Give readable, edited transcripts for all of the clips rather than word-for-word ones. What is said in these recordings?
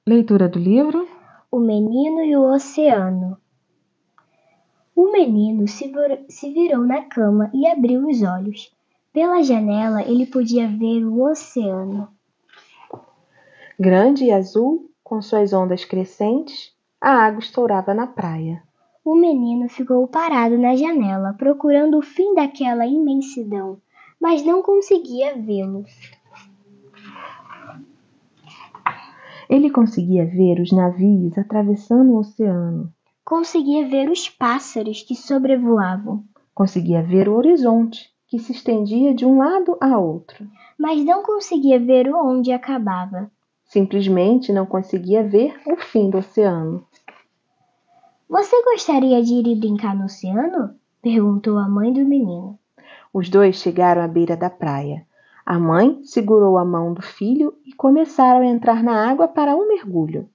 Leitura do livro O Menino e o Oceano. O menino se virou na cama e abriu os olhos. Pela janela ele podia ver o oceano. Grande e azul, com suas ondas crescentes, a água estourava na praia. O menino ficou parado na janela, procurando o fim daquela imensidão, mas não conseguia vê-lo. Ele conseguia ver os navios atravessando o oceano. Conseguia ver os pássaros que sobrevoavam. Conseguia ver o horizonte, que se estendia de um lado a outro. Mas não conseguia ver onde acabava. Simplesmente não conseguia ver o fim do oceano. Você gostaria de ir brincar no oceano? Perguntou a mãe do menino. Os dois chegaram à beira da praia. A mãe segurou a mão do filho e começaram a entrar na água para um mergulho.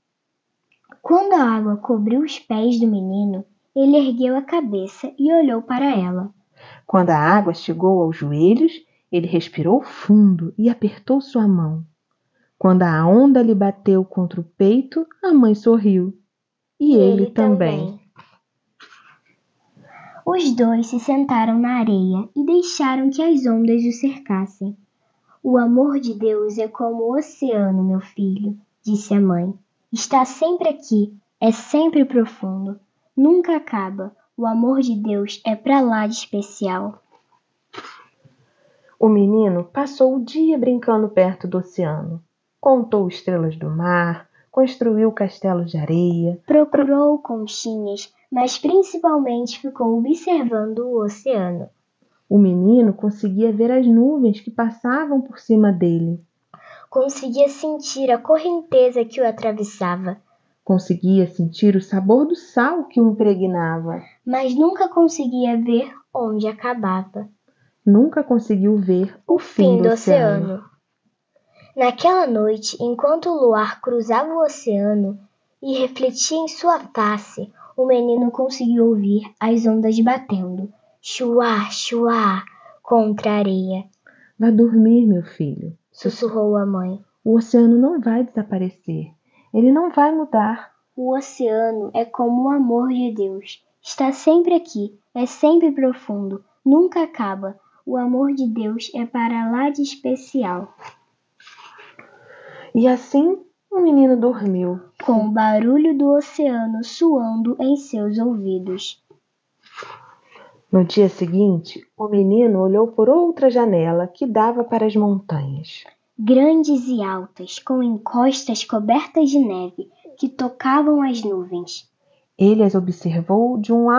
Quando a água cobriu os pés do menino, ele ergueu a cabeça e olhou para ela. Quando a água chegou aos joelhos, ele respirou fundo e apertou sua mão. Quando a onda lhe bateu contra o peito, a mãe sorriu. E ele também. Os dois se sentaram na areia e deixaram que as ondas o cercassem. O amor de Deus é como o oceano, meu filho, disse a mãe. Está sempre aqui, é sempre profundo, nunca acaba. O amor de Deus é pra lá de especial. O menino passou o dia brincando perto do oceano. Contou estrelas do mar, construiu castelos de areia, Procurou conchinhas, mas principalmente ficou observando o oceano. O menino conseguia ver as nuvens que passavam por cima dele. Conseguia sentir a correnteza que o atravessava. Conseguia sentir o sabor do sal que o impregnava. Mas nunca conseguia ver onde acabava. Nunca conseguiu ver o fim do oceano. Naquela noite, enquanto o luar cruzava o oceano e refletia em sua face, o menino conseguiu ouvir as ondas batendo, chuá, chuá, contra a areia. Vá dormir, meu filho, sussurrou a mãe. O oceano não vai desaparecer. Ele não vai mudar. O oceano é como o amor de Deus. Está sempre aqui, é sempre profundo, nunca acaba. O amor de Deus é para lá de especial. E assim o menino dormiu, com o barulho do oceano soando em seus ouvidos. No dia seguinte, o menino olhou por outra janela que dava para as montanhas. Grandes e altas, com encostas cobertas de neve, que tocavam as nuvens. Ele as observou de um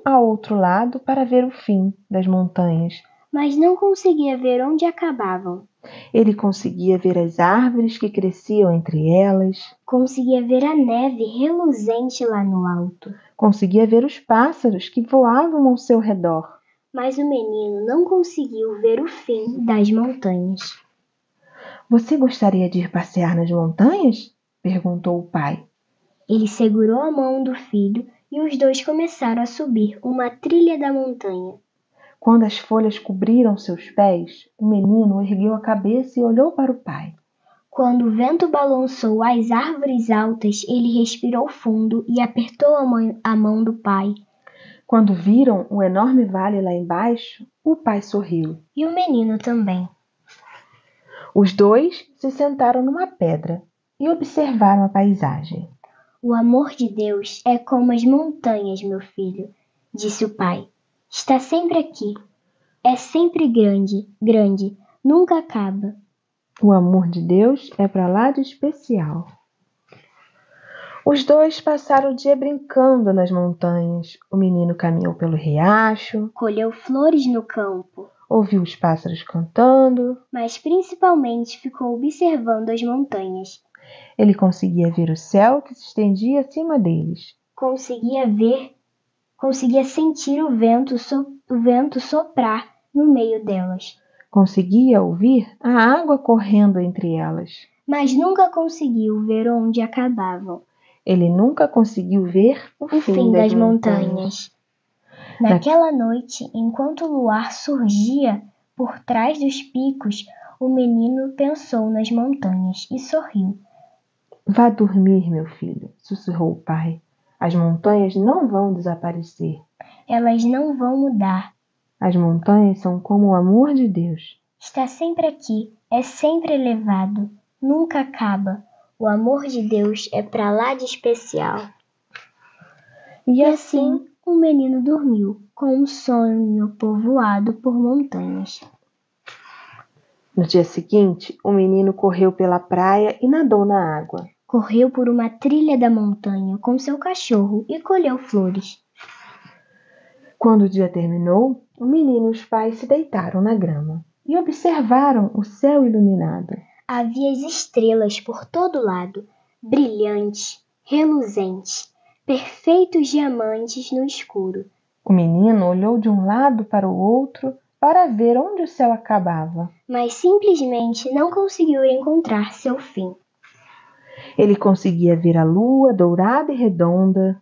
a outro lado para ver o fim das montanhas. Mas não conseguia ver onde acabavam. Ele conseguia ver as árvores que cresciam entre elas. Conseguia ver a neve reluzente lá no alto. Conseguia ver os pássaros que voavam ao seu redor. Mas o menino não conseguiu ver o fim das montanhas. Você gostaria de ir passear nas montanhas? Perguntou o pai. Ele segurou a mão do filho e os dois começaram a subir uma trilha da montanha. Quando as folhas cobriram seus pés, o menino ergueu a cabeça e olhou para o pai. Quando o vento balançou as árvores altas, ele respirou fundo e apertou a mão do pai. Quando viram o enorme vale lá embaixo, o pai sorriu. E o menino também. Os dois se sentaram numa pedra e observaram a paisagem. O amor de Deus é como as montanhas, meu filho, disse o pai. Está sempre aqui. É sempre grande, grande, nunca acaba. O amor de Deus é para lá de especial. Os dois passaram o dia brincando nas montanhas. O menino caminhou pelo riacho, colheu flores no campo, ouviu os pássaros cantando, mas principalmente ficou observando as montanhas. Ele conseguia ver o céu que se estendia acima deles. Conseguia sentir o vento soprar no meio delas. Conseguia ouvir a água correndo entre elas. Mas nunca conseguiu ver onde acabavam. Ele nunca conseguiu ver o fim das montanhas. Naquela noite, enquanto o luar surgia por trás dos picos, O menino pensou nas montanhas e sorriu. Vá dormir, meu filho, sussurrou o pai. As montanhas não vão desaparecer. Elas não vão mudar. As montanhas são como o amor de Deus. Está sempre aqui, é sempre elevado, nunca acaba. O amor de Deus é pra lá de especial. E assim o menino dormiu, com um sonho povoado por montanhas. No dia seguinte, o menino correu pela praia e nadou na água. Correu por uma trilha da montanha com seu cachorro e colheu flores. Quando o dia terminou, o menino e os pais se deitaram na grama e observaram o céu iluminado. Havia as estrelas por todo lado, brilhantes, reluzentes, perfeitos diamantes no escuro. O menino olhou de um lado para o outro para ver onde o céu acabava. Mas simplesmente não conseguiu encontrar seu fim. Ele conseguia ver a lua dourada e redonda.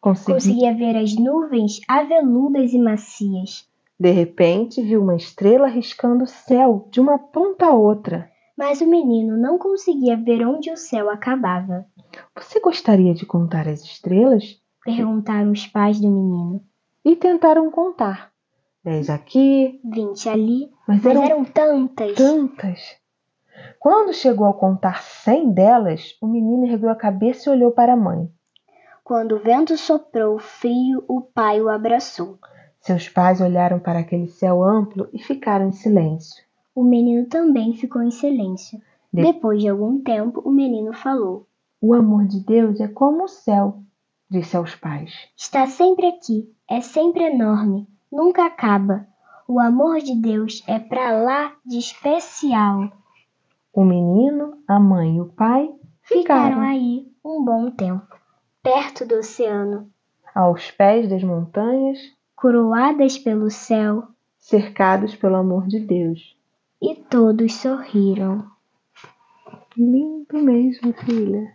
Conseguia ver as nuvens aveludas e macias. De repente, viu uma estrela riscando o céu de uma ponta a outra. Mas o menino não conseguia ver onde o céu acabava. Você gostaria de contar as estrelas? Perguntaram os pais do menino. E tentaram contar. 10 aqui, 20 ali, mas eram tantas. Quando chegou a contar 100 delas, o menino ergueu a cabeça e olhou para a mãe. Quando o vento soprou frio, o pai o abraçou. Seus pais olharam para aquele céu amplo e ficaram em silêncio. O menino também ficou em silêncio. Depois de algum tempo, o menino falou. O amor de Deus é como o céu, disse aos pais. Está sempre aqui, é sempre enorme, nunca acaba. O amor de Deus é pra lá de especial. O menino, a mãe e o pai ficaram aí um bom tempo, perto do oceano, aos pés das montanhas, coroadas pelo céu, cercados pelo amor de Deus. E todos sorriram. Lindo mesmo, filha.